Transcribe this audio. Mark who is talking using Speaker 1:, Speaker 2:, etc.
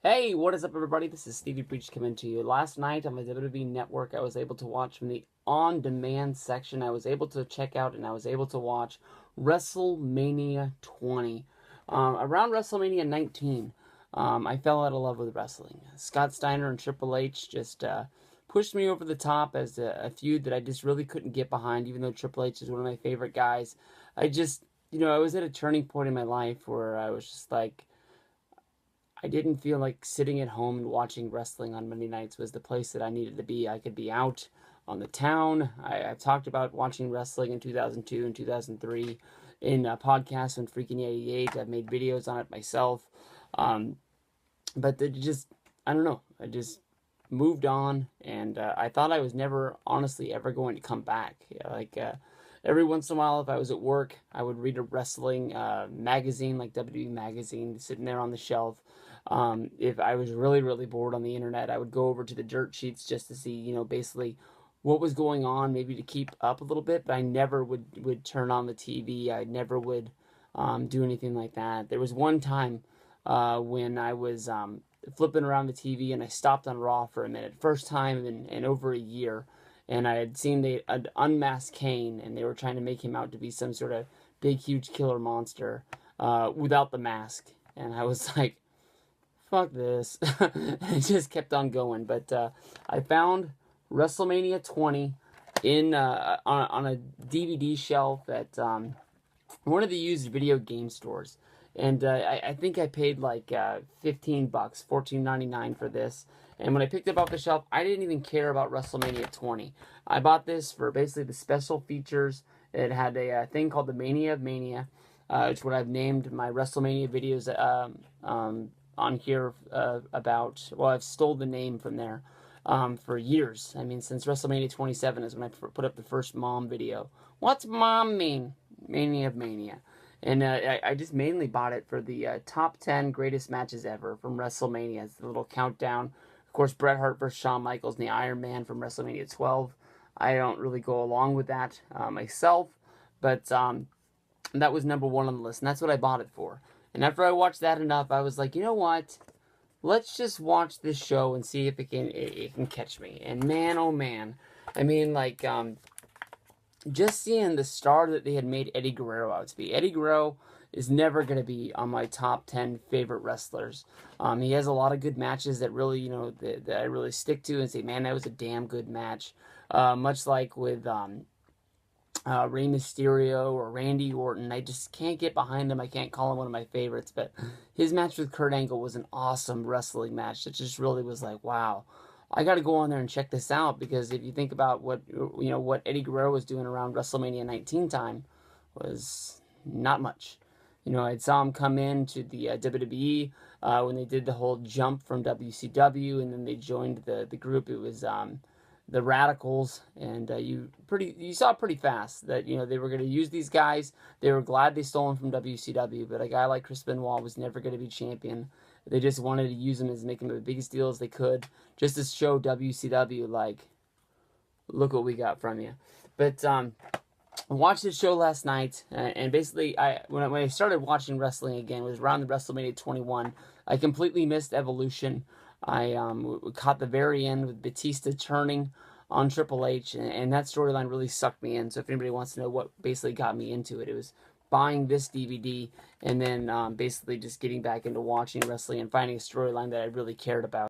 Speaker 1: Hey, what is up, everybody? This is Stevie Breach coming to you. Last night on the WWE Network, I was able to watch from the on-demand section. I was able to check out and I was able to watch Wrestlemania 20. Around Wrestlemania 19, I fell out of love with wrestling. Scott Steiner and Triple H just pushed me over the top as a feud that I just really couldn't get behind, even though Triple H is one of my favorite guys. I just, I was at a turning point in my life where I was just like, I didn't feel like sitting at home and watching wrestling on Monday nights was the place that I needed to be. I could be out on the town. I've talked about watching wrestling in 2002 and 2003 in podcasts on Freaking 88. I've made videos on it myself. But it just, I don't know. I just moved on, and I thought I was never, honestly, ever going to come back. Every once in a while, if I was at work, I would read a wrestling magazine, like WWE magazine, sitting there on the shelf. If I was really, really bored on the internet, I would go over to the dirt sheets just to see, basically what was going on, maybe to keep up a little bit. But I never would turn on the TV. I never would do anything like that. There was one time when I was flipping around the TV and I stopped on Raw for a minute. First time in over a year. And I had seen they had unmasked Kane, and they were trying to make him out to be some sort of big, huge killer monster without the mask. And I was like, fuck this. And it just kept on going. But I found WrestleMania 20 on a DVD shelf at one of the used video game stores. And I think I paid like $15, $14.99 for this. And when I picked it up off the shelf, I didn't even care about WrestleMania 20. I bought this for basically the special features. It had a thing called the Mania of Mania, which is what I've named my WrestleMania videos on here about. Well, I've stole the name from there for years. I mean, since WrestleMania 27 is when I put up the first mom video. What's mom mean? Mania of Mania. And I just mainly bought it for the top 10 greatest matches ever from WrestleMania. It's the little countdown. Of course, Bret Hart versus Shawn Michaels and the Iron Man from WrestleMania 12. I don't really go along with that myself, but that was number one on the list, and that's what I bought it for. And after I watched that enough, I was like, you know what? Let's just watch this show and see if it can catch me. And man, oh man, I mean, like, just seeing the star that they had made Eddie Guerrero out to be. Eddie Guerrero is never going to be on my top 10 favorite wrestlers. He has a lot of good matches that really, that I really stick to and say, man, that was a damn good match. Much like with Rey Mysterio or Randy Orton. I just can't get behind him. I can't call him one of my favorites, but his match with Kurt Angle was an awesome wrestling match. It just really was like, wow. I got to go on there and check this out, because if you think about what Eddie Guerrero was doing around WrestleMania 19 time was not much. I saw him come into the WWE when they did the whole jump from WCW, and then they joined the group. It was the Radicals, and you saw pretty fast that they were going to use these guys. They were glad they stole them from WCW, but a guy like Chris Benoit was never going to be champion. They just wanted to use him as make him the biggest deal as they could, just to show WCW, like, look what we got from you. But I watched this show last night, and basically, when I started watching wrestling again, it was around the WrestleMania 21. I completely missed Evolution. I caught the very end with Batista turning on Triple H, and that storyline really sucked me in. So if anybody wants to know what basically got me into it, it was buying this DVD and then basically just getting back into watching wrestling and finding a storyline that I really cared about.